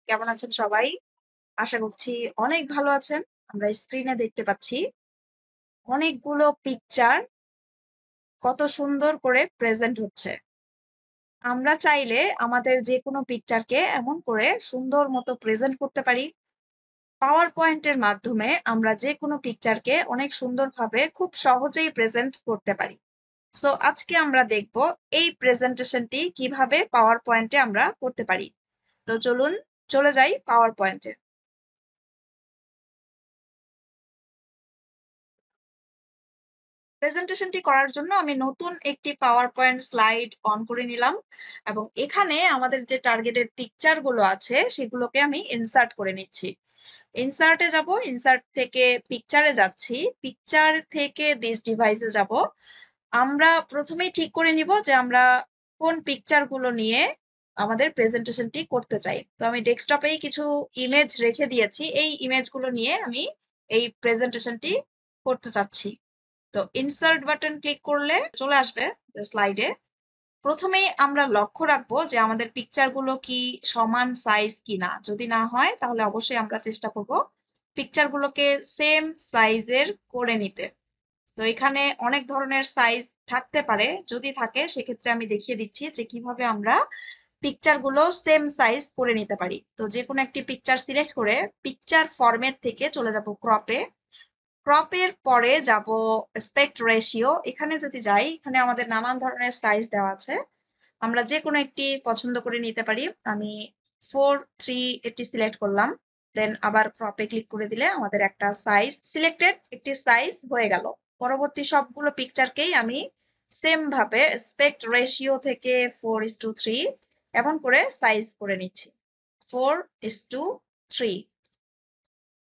কেমন আছেন সবাই? আশা করছি অনেক ভালো আছেন। আমরা স্ক্রিনে দেখতে পাচ্ছি অনেকগুলো পিকচার কত সুন্দর করে প্রেজেন্ট হচ্ছে। আমরা চাইলে আমাদের যেকোনো পিকচারকে এমন করে সুন্দর মতো প্রেজেন্ট করতে পারি। পাওয়ার পয়েন্টের মাধ্যমে আমরা যেকোনো পিকচারকে অনেক সুন্দরভাবে খুব সহজেই প্রেজেন্ট করতে পারি। সো আজকে আমরা দেখব এই প্রেজেন্টেশনটি কিভাবে পাওয়ার পয়েন্টে আমরা করতে পারি। তো চলুন চলে যাই পাওয়ার পয়েন্টে। প্রেজেন্টেশনটি করার জন্য আমি নতুন একটি পাওয়ার পয়েন্ট স্লাইড অন করে নিলাম এবং এখানে আমাদের যে টার্গেটেড পিকচার গুলো আছে সেগুলোকে আমি ইনসার্ট করে নিচ্ছি। ইনসার্টে যাব, ইনসার্ট থেকে পিকচারে যাচ্ছি, পিকচার থেকে দিস ডিভাইসে যাব। আমরা প্রথমেই ঠিক করে নিব যে আমরা কোন পিকচার গুলো নিয়ে আমাদের প্রেজেন্টেশনটি করতে চাই। তো আমি ডেস্কটপেই কিছু ইমেজ রেখে দিয়েছি, এই ইমেজগুলো নিয়ে আমি এই প্রেজেন্টেশনটি করতে চাচ্ছি। তো ইনসার্ট বাটন ক্লিক করলে চলে আসবে স্লাইডে। প্রথমেই আমরা লক্ষ্য রাখবো যে আমাদের পিকচারগুলো কি সমান সাইজ কিনা। যদি না হয় তাহলে অবশ্যই আমরা চেষ্টা করব পিকচারগুলোকে সেম সাইজের করে নিতে। তো এখানে অনেক ধরনের সাইজ থাকতে পারে, যদি থাকে সেক্ষেত্রে আমি দেখিয়ে দিচ্ছি যে কিভাবে আমরা পিকচারগুলো সেম সাইজ করে নিতে পারি। তো যে কোনো একটি পিকচার সিলেক্ট করে পিকচার ফরম্যাট থেকে চলে যাব ক্রপে। ক্রপের পরে যাব অ্যাসপেক্ট রেশিও। এখানে যদি যাই, এখানে আমাদের নানান ধরনের সাইজ দেওয়া আছে, আমরা যে কোনো একটি পছন্দ করে নিতে পারি। আমি 4:3 এটি সিলেক্ট করলাম, দেন আবার ক্রপে ক্লিক করে দিলে আমাদের একটা সাইজ সিলেক্টেড, একটি সাইজ হয়ে গেল। পরবর্তী সবগুলো পিকচারকেই আমি সেম ভাবে অ্যাসপেক্ট রেশিও থেকে 4:3 এমন করে সাইজ করে নিচ্ছি। 4:3।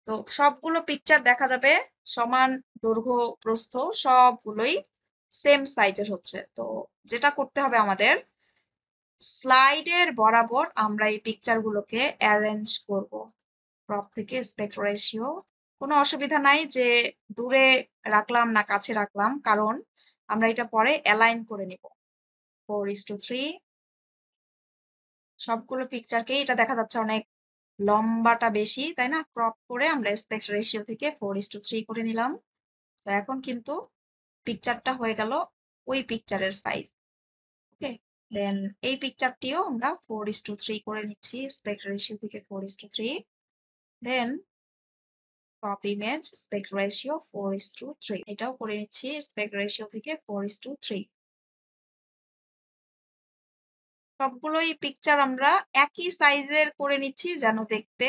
তো সবগুলো পিকচার দেখা যাবে সমান দৈর্ঘ্য প্রস্থ সবগুলোই সেম সাইজের হচ্ছে। তো যেটা করতে হবে আমাদের, স্লাইডের বরাবর আমরা এই পিকচারগুলোকে অ্যারেঞ্জ করব। ক্রপ থেকে অ্যাসপেক্ট রেশিও, কোনো অসুবিধা নাই যে দূরে রাখলাম না কাছে রাখলাম, কারণ আমরা এটা পরে অ্যালাইন করে নিব। 4:3। সবগুলো পিকচারকেই এটা দেখা যাচ্ছে অনেক লম্বাটা বেশি, তাই না? ক্রপ করে আমরা অ্যাসপেক্ট রেশিও থেকে 4:3 করে নিলাম। তো এখন কিন্তু পিকচারটা হয়ে গেল ওই পিকচারের সাইজ। ওকে, দেন এই পিকচারটিও আমরা 4:3 করে নিচ্ছি, অ্যাসপেক্ট রেশিও থেকে 4:3। দেন টপ ইমেজ অ্যাসপেক্ট রেশিও 4:3, এটাও করে নিচ্ছি অ্যাসপেক্ট রেশিও থেকে 4:3। সবগুলোই পিকচার আমরা একই সাইজের করে নিচ্ছি যেন দেখতে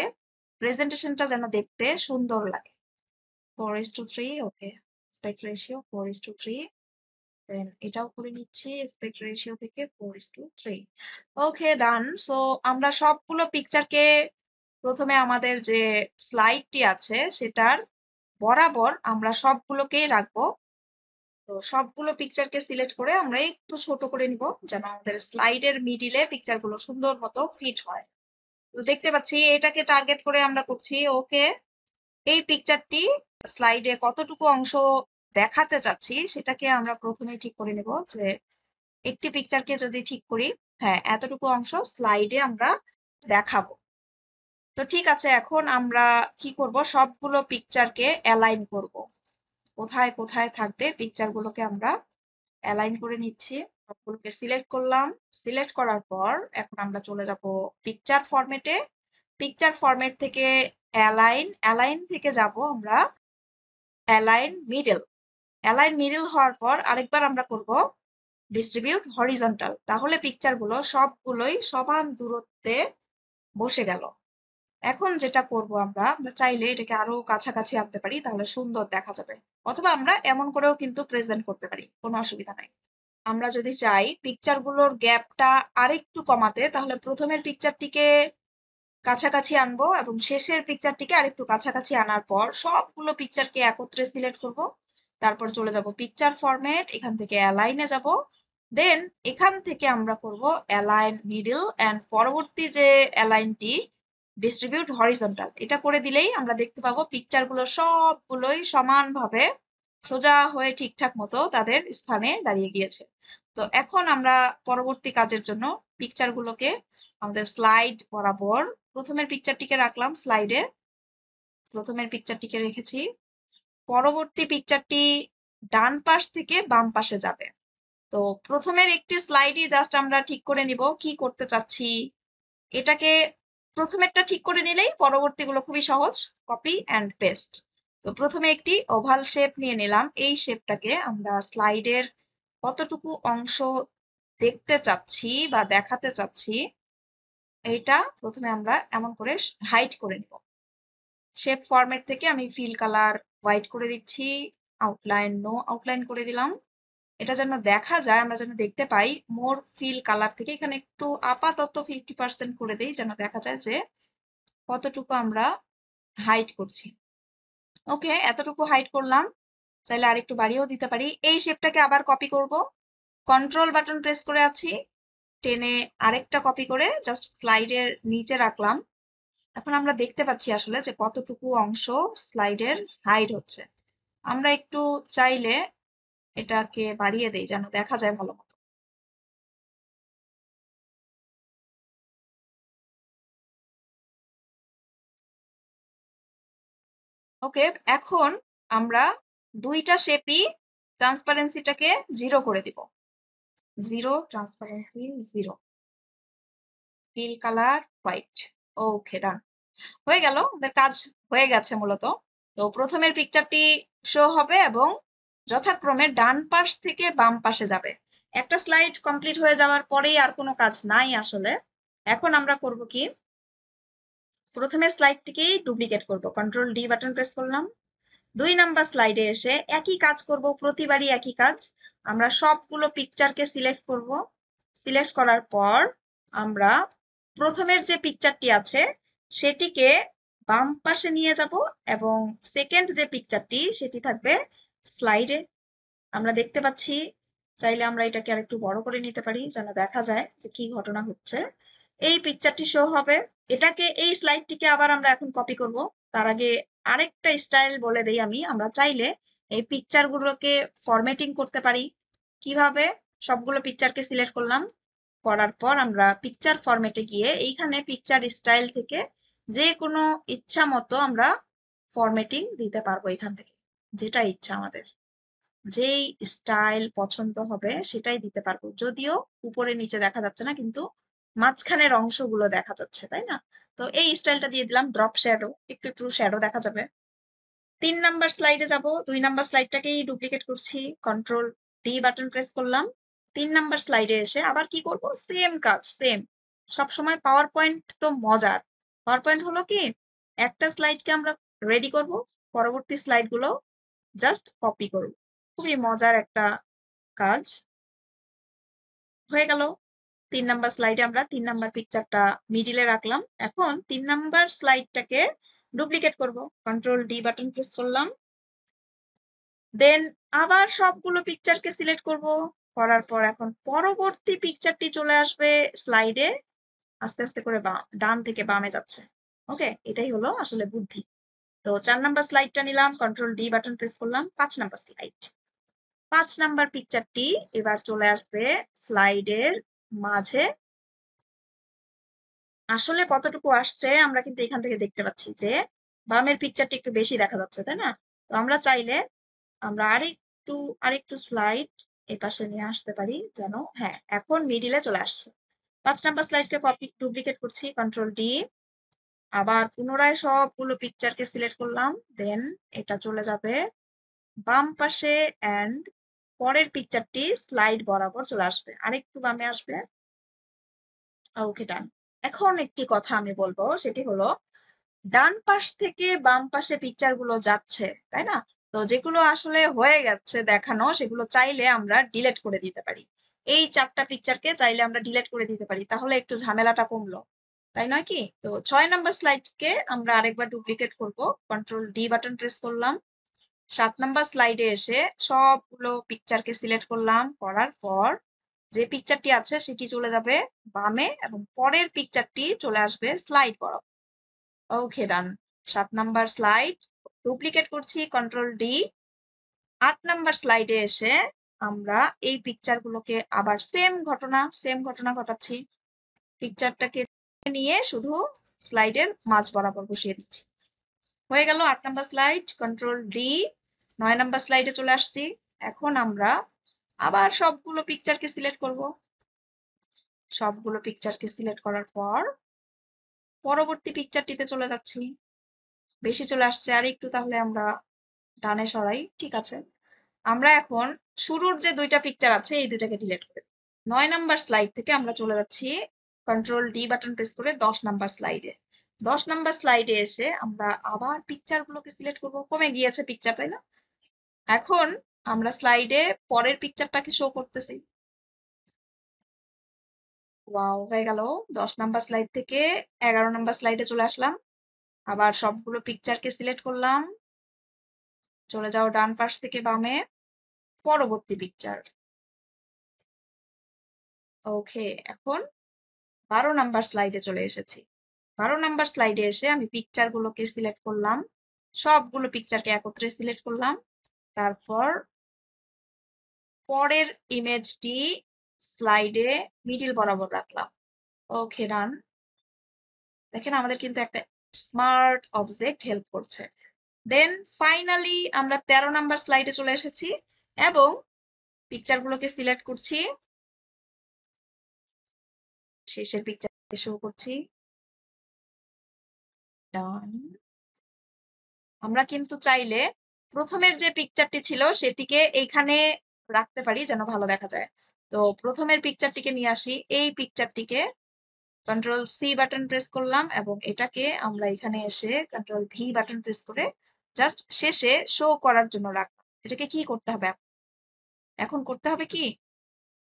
প্রেজেন্টেশনটা যেন দেখতে সুন্দর লাগে। 4:3, ওকে, অ্যাসপেক্ট রেশিও 4:3। দেন এটাও করে নিচ্ছি অ্যাসপেক্ট রেশিও থেকে 4:3। ওকে, ডান। সো আমরা সবগুলো পিকচারকে প্রথমে আমাদের যে স্লাইডটি আছে সেটার বরাবর আমরা সবগুলোকেই রাখবো। তো সবগুলো পিকচারকে সিলেক্ট করে আমরা একটু ছোট করে নিব যেন আমাদের স্লাইডের মিডিলে পিকচারগুলো সুন্দর মতো ফিট হয়। তো দেখতে পাচ্ছি এটাকে টার্গেট করে আমরা করছি। ওকে, এই পিকচারটি স্লাইডে কতটুকু অংশ দেখাতে চাচ্ছি সেটাকে আমরা প্রথমে ঠিক করে নেব যে একটি পিকচারকে যদি ঠিক করি, হ্যাঁ, এতটুকু অংশ স্লাইডে আমরা দেখাবো। তো ঠিক আছে, এখন আমরা কি করব, সবগুলো পিকচারকে অ্যালাইন করব। কোথায় কোথায় থাকবে পিকচারগুলোকে আমরা অ্যালাইন করে নিচ্ছি। সবগুলোকে সিলেক্ট করলাম। সিলেক্ট করার পর এখন আমরা চলে যাব পিকচার ফরম্যাটে। পিকচার ফরম্যাট থেকে অ্যালাইন, অ্যালাইন থেকে যাব আমরা অ্যালাইন মিডল। অ্যালাইন মিডল হওয়ার পর আরেকবার আমরা করব ডিস্ট্রিবিউট হরিজন্টাল। তাহলে পিকচারগুলো সবগুলোই সমান দূরত্বে বসে গেল। এখন যেটা করব, আমরা আমরা চাইলে এটাকে আরো কাছাকাছি আনতে পারি, তাহলে সুন্দর দেখা যাবে। অথবা আমরা এমন করেও কিন্তু প্রেজেন্ট করতে পারি, কোনো অসুবিধা নাই। আমরা যদি চাই পিকচারগুলোর গ্যাপটা আরেকটু কমাতে, তাহলে প্রথমের পিকচারটিকে কাছাকাছি আনবো এবং শেষের পিকচারটিকে আরেকটু কাছাকাছি আনার পর সবগুলো পিকচারকে একত্রে সিলেক্ট করব। তারপর চলে যাব পিকচার ফরম্যাট, এখান থেকে অ্যালাইনে যাব। দেন এখান থেকে আমরা করব অ্যালাইন মিডল এন্ড পরবর্তী যে অ্যালাইনটি ডিস্ট্রিবিউট হরিজন্টাল, এটা করে দিলেই আমরা দেখতে পাবো পিকচারগুলো সবগুলোই সমানভাবে সোজা হয়ে ঠিকঠাক মতো তাদের স্থানে দাঁড়িয়ে গিয়েছে। তো এখন আমরা পরবর্তী কাজের জন্য পিকচারগুলোকে আমাদের স্লাইড বরাবর প্রথমের পিকচারটিকে রাখলাম স্লাইডে, প্রথমের পিকচারটিকে রেখেছি। পরবর্তী পিকচারটি ডান পাশ থেকে বাম পাশে যাবে। তো প্রথমের একটি স্লাইডই জাস্ট আমরা ঠিক করে নিব কি করতে চাচ্ছি। এটাকে প্রথমেরটা ঠিক করে নিলেই পরবর্তীগুলো খুবই সহজ, কপি অ্যান্ড পেস্ট। তো প্রথমে একটি ওভাল শেপ নিয়ে নিলাম। এই শেপটাকে আমরা স্লাইডের কতটুকু অংশ দেখতে চাচ্ছি বা দেখাতে চাচ্ছি, এইটা প্রথমে আমরা এমন করে হাইড করে নিব। শেপ ফরম্যাট থেকে আমি ফিল কালার হোয়াইট করে দিচ্ছি, আউটলাইন নো আউটলাইন করে দিলাম। এটা যেন দেখা যায়, আমরা যেন দেখতে পাই। মোর ফিল কালার থেকে এখানে একটু আপাতত 50% করে দেই, যেন দেখা যায় যে কতটুকু আমরা হাইড করছি। ওকে, এতটুকু হাইড করলাম, চাইলে আরেকটু বাড়িয়েও দিতে পারি। এই শেপটাকে আবার কপি করব, কন্ট্রোল বাটন প্রেস করে আছি, টেনে আরেকটা কপি করে জাস্ট স্লাইডের নিচে রাখলাম। এখন আমরা দেখতে পাচ্ছি আসলে যে কতটুকু অংশ স্লাইডের হাইড হচ্ছে। আমরা একটু চাইলে এটাকে বাড়িয়ে দেই যেন দেখা যায় ভালো মতো। ওকে, এখন আমরা দুইটা শেপই ট্রান্সপারেন্সিটাকে 0 করে দিব। 0 ট্রান্সপারেন্সি 0, ফিল কালার হোয়াইট। ওকে, ডান হয়ে গেল, আমাদের কাজ হয়ে গেছে মূলত। তো প্রথমের পিকচারটি শো হবে এবং যথাক্রমে ডান পাশ থেকে বাম পাশে যাবে। একটা স্লাইড কমপ্লিট হয়ে যাওয়ার পরেই আর কোনো কাজ নাই আসলে। এখন আমরা করব কি, প্রথমে স্লাইডটিকেই ডুপ্লিকেট করব, কন্ট্রোল ডি বাটন প্রেস করলাম। 2 নাম্বার স্লাইডে এসে একই কাজ করব, প্রতিবারই একই কাজ। আমরা সবগুলো পিকচারকে সিলেক্ট করব। সিলেক্ট করার পর আমরা প্রথমের যে পিকচারটি আছে সেটিকে বাম পাশে নিয়ে যাব এবং সেকেন্ড যে পিকচারটি সেটি থাকবে স্লাইডে। আমরা দেখতে পাচ্ছি, চাইলে আমরা এটাকে আরেকটু বড় করে নিতে পারি যেন দেখা যায় যে কি ঘটনা হচ্ছে। এই পিকচারটি শো হবে, এটাকে এই স্লাইডটিকে আবার আমরা এখন কপি করব। তার আগে আরেকটা স্টাইল বলে দেই আমি, আমরা চাইলে এই পিকচারগুলোকে ফরম্যাটিং করতে পারি। কিভাবে, সবগুলো পিকচারকে সিলেক্ট করলাম, করার পর আমরা পিকচার ফরম্যাটে গিয়ে এইখানে পিকচার স্টাইল থেকে যে কোনো ইচ্ছা মতো আমরা ফরম্যাটিং দিতে পারবো। এখান থেকে যেটা ইচ্ছা আমাদের, যেই স্টাইল পছন্দ হবে সেটাই দিতে পারবো। যদিও উপরে নিচে দেখা যাচ্ছে না, কিন্তু মাঝখানের অংশগুলো দেখা যাচ্ছে, তাই না? তো এই স্টাইলটা দিয়ে দিলাম, ড্রপ শ্যাডো, একটু একটু শ্যাডো দেখা যাবে। 3 নাম্বার স্লাইডে যাব, 2 নাম্বার স্লাইডটাকেই ডুপ্লিকেট করছি, কন্ট্রোল ডি বাটন প্রেস করলাম। 3 নাম্বার স্লাইডে এসে আবার কি করব, সেম কাজ, সেম। সবসময় পাওয়ার পয়েন্ট তো মজার। পাওয়ার পয়েন্ট হলো কি, একটা স্লাইডকে আমরা রেডি করব, পরবর্তী স্লাইডগুলো জাস্ট কপি করব। খুবই মজার একটা কাজ। হয়ে গেল। 3 নাম্বার স্লাইডে আমরা 3 নাম্বার পিকচারটা মিডিলে রাখলাম। এখন 3 নাম্বার স্লাইডটাকে ডুপ্লিকেট করব, কন্ট্রোল ডি বাটন প্রেস করলাম। দেন আবার সবগুলো পিকচারকে সিলেক্ট করব, করার পর এখন পরবর্তী পিকচারটি চলে আসবে স্লাইডে, আস্তে আস্তে করে ডান থেকে বামে যাচ্ছে। ওকে, এটাই হলো আসলে বুদ্ধি। তো 4 নাম্বার স্লাইডটা নিলাম, কন্ট্রোল ডি বাটন প্রেস করলাম। 5 নাম্বার স্লাইড, 5 নাম্বার পিকচারটি এবার চলে আসবে স্লাইডের মাঝে। আসলে কতটুকু আসছে আমরা কিন্তু এখান থেকে দেখতে পাচ্ছি যে বামের পিকচারটি একটু বেশি দেখা যাচ্ছে, তাই না? তো আমরা চাইলে আমরা আরেকটু স্লাইড এপাশে নিয়ে আসতে পারি যেন, হ্যাঁ, এখন মিডিলে চলে আসছে। 5 নাম্বার স্লাইডকে কপি ডুপ্লিকেট করছি, কন্ট্রোল ডি। আবার পুনরায় সবগুলো পিকচারকে সিলেক্ট করলাম, দেন এটা চলে যাবে বাম পাশে অ্যান্ড পরের পিকচারটি স্লাইড বরাবর চলে আসবে, আরেকটু বামে আসবে। ওকে, ডান। এখন একটি কথা আমি বলবো, সেটি হলো ডান পাশ থেকে বাম পাশে পিকচার গুলো যাচ্ছে, তাই না? তো যেগুলো আসলে হয়ে গেছে দেখানো সেগুলো চাইলে আমরা ডিলিট করে দিতে পারি। এই 4টা পিকচারকে চাইলে আমরা ডিলিট করে দিতে পারি, তাহলে একটু ঝামেলাটা কমলো, তাই নয় কি? তো 6 নাম্বার স্লাইডকে আমরা আরেকবার ডুপ্লিকেট করব, কন্ট্রোল ডি বাটন প্রেস করলাম। 7 নাম্বার স্লাইডে এসে সবগুলো পিকচারকে সিলেক্ট করলাম, করার পর যে পিকচারটি আছে সেটি চলে যাবে বামে এবং পরের পিকচারটি চলে আসবে স্লাইড বরাবর। ওকে, ডান। 7 নাম্বার স্লাইড ডুপ্লিকেট করছি, কন্ট্রোল ডি। 8 নাম্বার স্লাইডে এসে আমরা এই পিকচারগুলোকে আবার সেম ঘটনা ঘটাচ্ছি। পিকচারটাকে নিয়ে শুধু স্লাইডের মাঝ বরাবর বসিয়ে দিচ্ছি। হয়ে গেল 8 number slide, control D. 9 number স্লাইডে চলে আসছি। এখন আমরা আবার সবগুলো পিকচারকে সিলেক্ট করব। সবগুলো পিকচারকে সিলেক্ট করার পর পরবর্তী পিকচারটিতে চলে যাচ্ছি। বেশি চলে আসছে, আর একটু তাহলে আমরা ডানে সরাই। ঠিক আছে, আমরা এখন শুরুর যে দুইটা পিকচার আছে এই দুইটাকে ডিলিট করে 9 নাম্বার স্লাইড থেকে আমরা চলে যাচ্ছি কন্ট্রোল ডি বাটন প্রেস করে 10 নাম্বার স্লাইডে। 10 নাম্বার স্লাইডে এসে আমরা আবার পিকচারগুলোকে সিলেক্ট করব। কমে গিয়েছে পিকচার, তাই না? এখন আমরা স্লাইডে পরের পিকচারটাকে শো করতেছি। ওয়াও, হয়ে গেল। 10 নাম্বার স্লাইড থেকে 11 নাম্বার স্লাইডে চলে আসলাম। আবার সবগুলো পিকচারকে সিলেক্ট করলাম। চলে যাও ডান পাশ থেকে বামে, পরবর্তী পিকচার। ওকে, এখন 12 নাম্বার স্লাইডে চলে এসেছি। 12 নাম্বার স্লাইডে এসে আমি পিকচারগুলোকে সিলেক্ট করলাম। সবগুলো পিকচারকে একত্রে সিলেক্ট করলাম। তারপর পরের ইমেজটি স্লাইডে মিডিল বরাবর রাখলাম। ওকে, ডান। দেখেন আমাদের কিন্তু একটা স্মার্ট অবজেক্ট হেল্প করছে। দেন ফাইনালি আমরা 13 নাম্বার স্লাইডে চলে এসেছি এবং পিকচারগুলোকে সিলেক্ট করছি। শেষের পিকচারকে শো করছি। ডান। আমরা কিন্তু চাইলে প্রথমের যে পিকচারটি ছিল সেটিকে এইখানে রাখতে পারি যেন ভালো দেখা যায়। তো প্রথমের পিকচারটিকে নিয়ে আসি। এই পিকচারটিকে কন্ট্রোল সি বাটন প্রেস করলাম এবং এটাকে আমরা এখানে এসে কন্ট্রোল ভি বাটন প্রেস করে জাস্ট শেষে শো করার জন্য রাখলাম। এটাকে কি করতে হবে? এখন করতে হবে কি,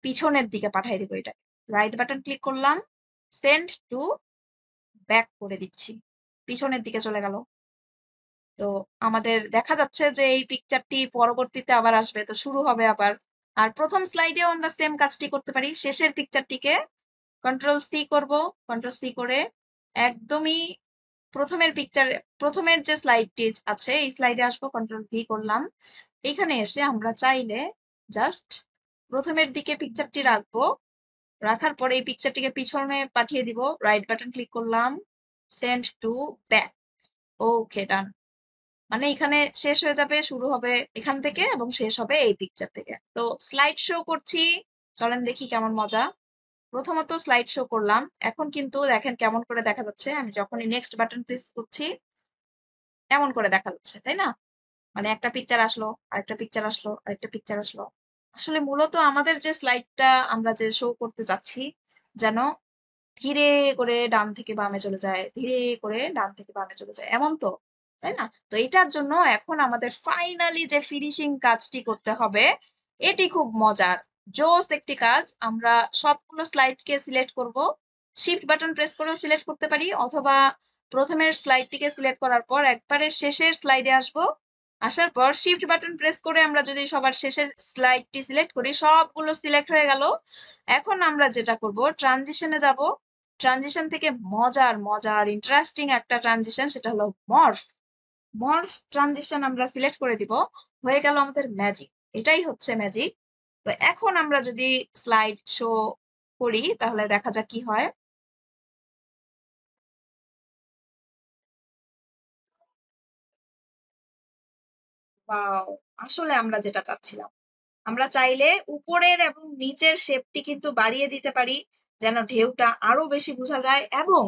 পিছনের দিকে পাঠিয়ে দেবো এটা। রাইট বাটন ক্লিক করলাম, সেন্ড টু ব্যাক করে দিচ্ছি। পিছনের দিকে চলে গেল। তো আমাদের দেখা যাচ্ছে যে এই পিকচারটি পরবর্তীতে আবার আসবে, তো শুরু হবে আবার। আর প্রথম স্লাইডেও আমরা সেম কাজটি করতে পারি। শেষের পিকচারটিকে কন্ট্রোল সি করব, কন্ট্রোল সি করে একদমই প্রথমের পিকচার, প্রথমের যে স্লাইডটি আছে এই স্লাইডে আসবো, কন্ট্রোল ভি করলাম। এখানে এসে আমরা চাইলে জাস্ট প্রথমের দিকে পিকচারটি রাখবো, রাখার পরে এই পিকচারটিকে পিছনে পাঠিয়ে দিব। রাইট বাটন ক্লিক করলাম, সেন্ড টু ব্যাক। ওকে, ডান। মানে এখানে শেষ হয়ে যাবে, শুরু হবে এখান থেকে এবং শেষ হবে এই পিকচার থেকে। তো স্লাইড শো করছি, চলেন দেখি কেমন মজা। প্রথমত স্লাইড শো করলাম, এখন কিন্তু দেখেন কেমন করে দেখা যাচ্ছে। আমি যখনই নেক্সট বাটন প্রেস করছি এমন করে দেখা যাচ্ছে, তাই না? মানে একটা পিকচার আসলো, আরেকটা পিকচার আসলো, আরেকটা পিকচার আসলো। আসলে মূলত আমাদের যে স্লাইডটা আমরা যে শো করতে যাচ্ছি যেন ধীরে করে ডান থেকে বামে চলে যায়, ধীরে করে ডান থেকে বামে চলে যায়, এমন তো, তাই না? তো এটার জন্য এখন আমাদের ফাইনালি যে ফিনিশিং কাজটি করতে হবে এটি খুব মজার, জোস একটি কাজ। আমরা সবগুলো স্লাইডকে সিলেক্ট করব। শিফট বাটন প্রেস করেও সিলেক্ট করতে পারি, অথবা প্রথমের স্লাইডটিকে সিলেক্ট করার পর একবারে শেষের স্লাইডে আসব। আসার পর শিফট বাটন প্রেস করে আমরা যদি সবার শেষের স্লাইডটি সিলেক্ট করি, সবগুলো সিলেক্ট হয়ে গেল। এখন আমরা যেটা করব, ট্রানজিশনে যাব। ট্রানজিশন থেকে মজার মজার ইন্টারেস্টিং একটা ট্রানজিশন, সেটা হলো মর্ফ। মর্ফ ট্রানজিশন আমরা সিলেক্ট করে দিব। হয়ে গেল আমাদের ম্যাজিক। এটাই হচ্ছে ম্যাজিক। তো এখন আমরা যদি স্লাইড শো করি তাহলে দেখা যাক কি হয়। ওয়াও, আসলে আমরা যেটা চাচ্ছিলাম। আমরা চাইলে উপরের এবং নিচের শেপটি কিন্তু বাড়িয়ে দিতে পারি যেন ঢেউটা আরো বেশি বোঝা যায়, এবং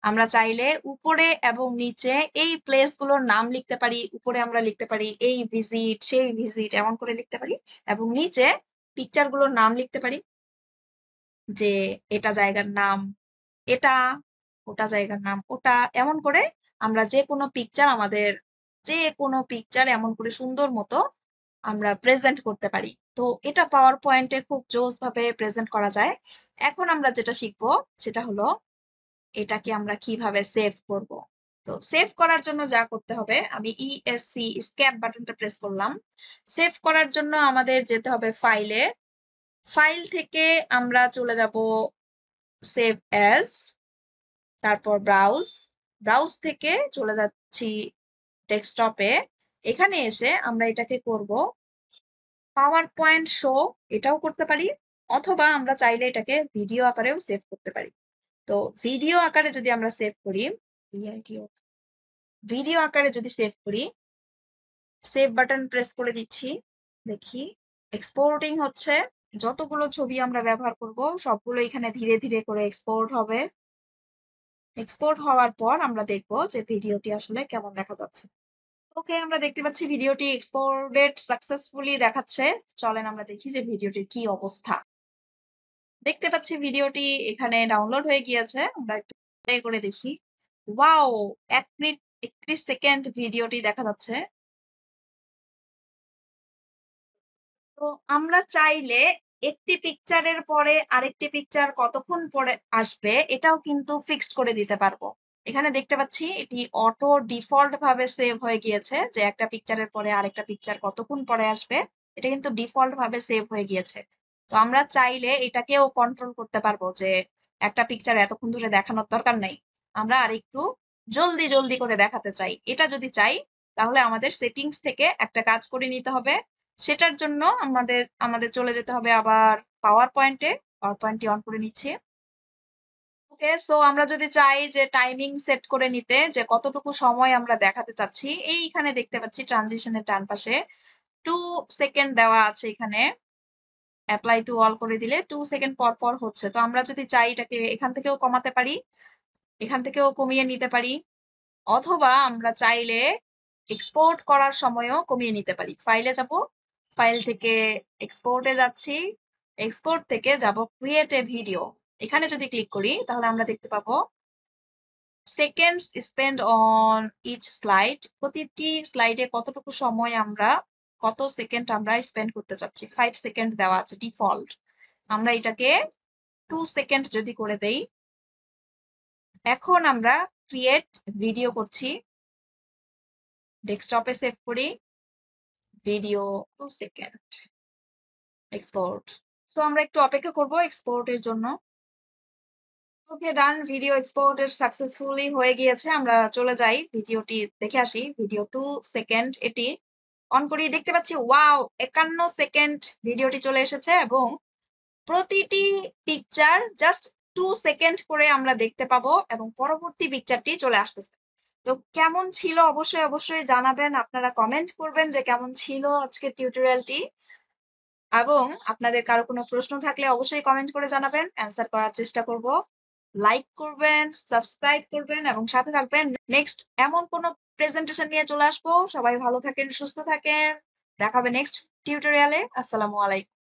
আমরা চাইলে উপরে এবং নিচে এই প্লেস গুলোর নাম লিখতে পারি। উপরে আমরা লিখতে পারি এই ভিজিট, সেই ভিজিট, এমন করে লিখতে পারি, এবং নিচে পিকচার গুলোর নাম লিখতে পারি যে এটা জায়গার নাম এটা, ওটা জায়গার নাম ওটা, এমন করে আমরা যে কোনো পিকচার, আমাদের যে কোনো পিকচার এমন করে সুন্দর মতো আমরা প্রেজেন্ট করতে পারি। তো এটা পাওয়ার পয়েন্টে খুব জোস ভাবে প্রেজেন্ট করা যায়। এখন আমরা যেটা শিখবো সেটা হলো এটাকে আমরা কিভাবে সেভ করব। তো সেভ করার জন্য যা করতে হবে, আমি ইএসসি স্ক্যাপ বাটনটা প্রেস করলাম। সেভ করার জন্য আমাদের যেতে হবে ফাইলে, ফাইল থেকে আমরা চলে যাব সেভ অ্যাজ, তারপর ব্রাউজ, ব্রাউজ থেকে চলে যাচ্ছি ডেস্কটপে। এখানে এসে আমরা এটাকে করব পাওয়ার পয়েন্ট শো, এটাও করতে পারি, অথবা আমরা চাইলে এটাকে ভিডিও আকারেও সেভ করতে পারি। তো তো ভিডিও আকারে যদি আমরা সেভ করি, ভিডিও আকারে যদি সেভ করি, সেভ বাটন প্রেস করে দিচ্ছি, দেখি এক্সপোর্টিং হচ্ছে। যতগুলো ছবি আমরা ব্যবহার করব সবগুলো এখানে ধীরে ধীরে করে এক্সপোর্ট হবে। এক্সপোর্ট হওয়ার পর আমরা দেখব যে ভিডিওটি আসলে কেমন দেখা যাচ্ছে। ওকে, আমরা দেখতে পাচ্ছি ভিডিওটি এক্সপোর্টেড সাকসেসফুলি দেখাচ্ছে। চলেন আমরা দেখি যে ভিডিওটির কি অবস্থা। দেখতে পাচ্ছি ভিডিওটি এখানে ডাউনলোড হয়ে গিয়েছে। আমরা একটু প্লে করে দেখি। ওয়াও! ১ মিনিট ৩১ সেকেন্ড ভিডিওটি দেখা যাচ্ছে। তো আমরা চাইলে একটি পিকচারের পরে আরেকটি পিকচার কতক্ষণ পরে আসবে এটাও কিন্তু ফিক্সড করে দিতে পারবো। এখানে দেখতে পাচ্ছি এটি অটো ডিফল্ট ভাবে সেভ হয়ে গিয়েছে যে একটা পিকচারের পরে আরেকটা পিকচার কতক্ষণ পরে আসবে এটা কিন্তু ডিফল্ট ভাবে সেভ হয়ে গিয়েছে। তো আমরা চাইলে এটাকেও কন্ট্রোল করতে পারবো যে একটা পিকচার এতক্ষণ ধরে দেখানোর দরকার নাই, আমরা আরেকটু জলদি জলদি করে দেখাতে চাই, এটা যদি চাই তাহলে আমাদের সেটিংস থেকে একটা কাজ করে নিতে হবে। সেটার জন্য আমাদের চলে যেতে হবে আবার পাওয়ার পয়েন্টে। পাওয়ার পয়েন্টটি অন করে নিচ্ছি। ওকে, সো আমরা যদি চাই যে টাইমিং সেট করে নিতে যে কতটুকু সময় আমরা দেখাতে চাচ্ছি, এইখানে দেখতে পাচ্ছি ট্রানজিশনের ডান পাশে 2 সেকেন্ড দেওয়া আছে এখানে। অ্যাপ্লাই টু অল করে দিলে 2 সেকেন্ড পর পর হচ্ছে। তো আমরা যদি চাই এটাকে এখান থেকেও কমাতে পারি, এখান থেকেও কমিয়ে নিতে পারি। অথবা আমরা চাইলে এক্সপোর্ট করার সময়ও কমিয়ে নিতে পারি। ফাইলে যাব, ফাইল থেকে এক্সপোর্টে যাচ্ছি, এক্সপোর্ট থেকে যাব ক্রিয়েট এ ভিডিও। এখানে যদি ক্লিক করি তাহলে আমরা দেখতে পাবো seconds spend on each slide, প্রতিটি স্লাইডে কতটুকু সময় আমরা কত সেকেন্ড আমরা স্পেন্ড করতে চাচ্ছি। 5 সেকেন্ড দেওয়া আছে ডিফল্ট। আমরা এটাকে 2 সেকেন্ড যদি করে দেই, এখন আমরা ক্রিয়েট ভিডিও করছি, ডেস্কটপে সেভ করি, ভিডিও 2 সেকেন্ড এক্সপোর্ট। সো আমরা একটু অপেক্ষা করব এক্সপোর্টের জন্য। ওকে, ডান, ভিডিও এক্সপোর্টেড সাকসেসফুলি হয়ে গিয়েছে। আমরা চলে যাই ভিডিওটি দেখে আসি। ভিডিও 2 সেকেন্ড এটি অন করি, দেখতে পাচ্ছি ওয়াও 51 সেকেন্ড ভিডিওটি চলে এসেছে এবং প্রতিটি পিকচার জাস্ট 2 সেকেন্ড করে আমরা দেখতে পাবো এবং পরবর্তী পিকচারটি চলে আসতেছে। তো কেমন ছিল অবশ্যই অবশ্যই জানাবেন, আপনারা কমেন্ট করবেন যে কেমন ছিল আজকের টিউটোরিয়ালটি। এবং আপনাদের কারো কোনো প্রশ্ন থাকলে অবশ্যই কমেন্ট করে জানাবেন, অ্যান্সার করার চেষ্টা করব। লাইক করবেন, সাবস্ক্রাইব করবেন এবং সাথে থাকবেন। নেক্সট এমন কোনো প্রেজেন্টেশন নিয়ে চলে আসবো। সবাই ভালো থাকেন, সুস্থ থাকেন। দেখা হবে নেক্সট টিউটোরিয়ালে। আসসালামু আলাইকুম।